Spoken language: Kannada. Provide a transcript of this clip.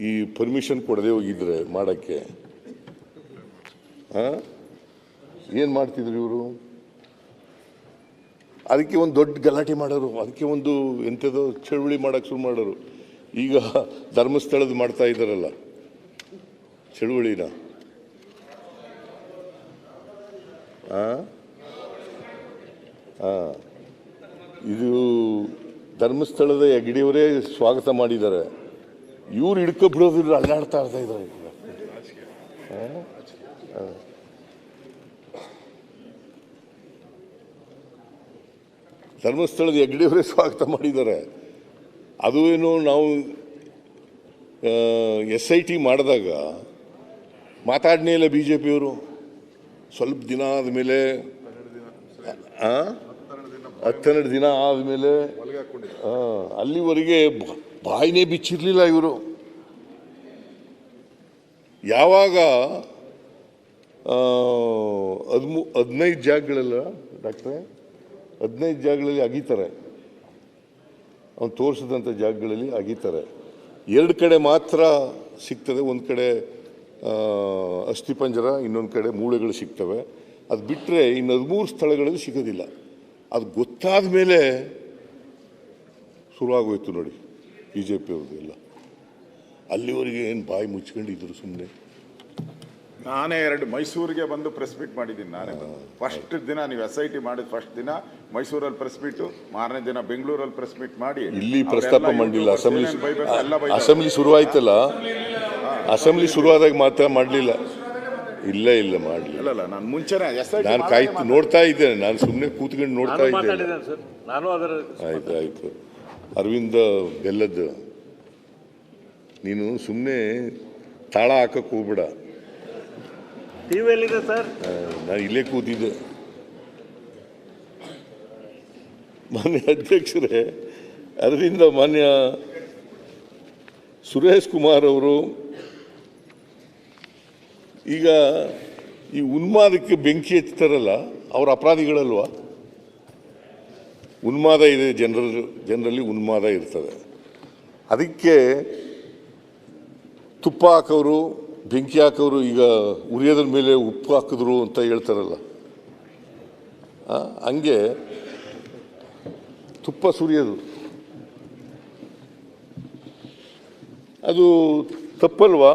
ಈ ಪರ್ಮಿಷನ್ ಕೊಡದೆ ಹೋಗಿದ್ರೆ ಮಾಡೋಕ್ಕೆ ಏನು ಮಾಡ್ತಿದ್ರು ಇವರು? ಅದಕ್ಕೆ ಒಂದು ದೊಡ್ಡ ಗಲಾಟೆ ಮಾಡೋರು, ಅದಕ್ಕೆ ಒಂದು ಎಂಥದೋ ಚಳುವಳಿ ಮಾಡೋಕ್ಕೆ ಶುರು ಮಾಡೋರು. ಈಗ ಧರ್ಮಸ್ಥಳದ ಮಾಡ್ತಾ ಇದ್ದಾರಲ್ಲ ಚಳುವಳಿನ, ಇದು ಧರ್ಮಸ್ಥಳದ ಹೆಗ್ಡೆಯವರೇ ಸ್ವಾಗತ ಮಾಡಿದ್ದಾರೆ. ಇವ್ರು ಹಿಡ್ಕೊಬಿಡೋದಿಲ್ಲ, ಅಲ್ಲಾಡ್ತಾ ಇದ್ದಾರೆ. ಧರ್ಮಸ್ಥಳದ ಹೆಗ್ಡೆಯವರೇ ಸ್ವಾಗತ ಮಾಡಿದ್ದಾರೆ. ಅದು ಏನು ನಾವು SIT ಮಾಡಿದಾಗ ಮಾತಾಡನೇ ಇಲ್ಲ BJPಯವರು. ಸ್ವಲ್ಪ ದಿನ ಆದಮೇಲೆ 12 ದಿನ ಆದಮೇಲೆ ಅಲ್ಲಿವರೆಗೆ ಬಾಯಿನೇ ಬಿಚ್ಚಿರಲಿಲ್ಲ ಇವರು. ಯಾವಾಗ 15 ಜಾಗಗಳೆಲ್ಲ ಡಾಕ್ಟ್ರೆ 15 ಜಾಗಗಳಲ್ಲಿ ಅಗೀತಾರೆ, ಅವ್ನು ತೋರಿಸಿದಂಥ ಜಾಗಗಳಲ್ಲಿ ಅಗೀತಾರೆ. 2 ಕಡೆ ಮಾತ್ರ ಸಿಗ್ತದೆ. ಒಂದು ಕಡೆ ಅಸ್ಥಿಪಂಜರ, ಇನ್ನೊಂದು ಕಡೆ ಮೂಳೆಗಳು ಸಿಗ್ತವೆ. ಅದು ಬಿಟ್ಟರೆ ಇನ್ನು 13 ಸ್ಥಳಗಳಲ್ಲಿ ಸಿಗೋದಿಲ್ಲ. ಅದು ಗೊತ್ತಾದ ಮೇಲೆ ಶುರುವಾಗೋಯ್ತು ನೋಡಿ BJPಯವ್ರದ್ದು ಎಲ್ಲ. ಅಲ್ಲಿವರೆಗೆ ಏನು ಬಾಯಿ ಮುಚ್ಕೊಂಡಿದ್ರು ಸುಮ್ಮನೆ. ನಾನೇ ಮೈಸೂರಿಗೆ ಬಂದು ಪ್ರೆಸ್ ಮೀಟ್ ಮಾಡಿದ್ದೀನಿ. ನಾನೇ ಫಸ್ಟ್ ದಿನ ನೀವು SIT ಮಾಡಿದ ಫಸ್ಟ್ ದಿನ ಮೈಸೂರಲ್ಲಿ ಪ್ರೆಸ್ ಮೀಟು, ಮಾರನೇ ದಿನ ಬೆಂಗಳೂರಲ್ಲಿ ಪ್ರೆಸ್ ಮೀಟ್ ಮಾಡಿ ಇಲ್ಲಿ ಪ್ರಸ್ತಾಪ ಮಾಡಲಿಲ್ಲ. ಅಸೆಂಬ್ಲಿ ಶುರುವಾಯ್ತಲ್ಲ, ಅಸೆಂಬ್ಲಿ ಶುರುವಾದಾಗ ಮಾತ್ರ ಮಾಡಲಿಲ್ಲ. ಇಲ್ಲ ಮಾಡಲಿಲ್ಲ. ನಾನು ಮುಂಚೆನೇ ನಾನು ಕಾಯ್ತು ನೋಡ್ತಾ ಇದ್ದೇನೆ. ನಾನು ಸುಮ್ಮನೆ ಕೂತ್ಕೊಂಡು ನೋಡ್ತಾ ಇದ್ದೇನೆ. ಆಯ್ತು ಅರವಿಂದ ಬೆಲ್ಲದ್ದು ನೀನು ಸುಮ್ಮನೆ ತಾಳ ಹಾಕಕ್ಕೆ ಹೋಗ್ಬೇಡ. ನಾನು ಇಲ್ಲೇ ಕೂತಿದ್ದೆ. ಮಾನ್ಯ ಅಧ್ಯಕ್ಷರೇ, ಅದರಿಂದ ಮಾನ್ಯ ಸುರೇಶ್ ಕುಮಾರ್ ಅವರು ಈಗ ಈ ಉನ್ಮಾದಕ್ಕೆ ಬೆಂಕಿ ಹಚ್ತಾರಲ್ಲ, ಅವ್ರ ಅಪರಾಧಿಗಳಲ್ವಾ? ಉನ್ಮಾದ ಇದೆ, ಜನರಲ್ಲಿ ಉನ್ಮಾದ ಇರ್ತದೆ. ಅದಕ್ಕೆ ತುಪ್ಪ ಹಾಕೋರು, ಬೆಂಕಿ ಹಾಕೋರು, ಈಗ ಉರಿಯೋದ್ರ ಮೇಲೆ ಉಪ್ಪು ಹಾಕಿದ್ರು ಅಂತ ಹೇಳ್ತಾರಲ್ಲ, ಹಂಗೆ ತುಪ್ಪ ಸುರಿಯೋದು ಅದು ತಪ್ಪಲ್ವಾ?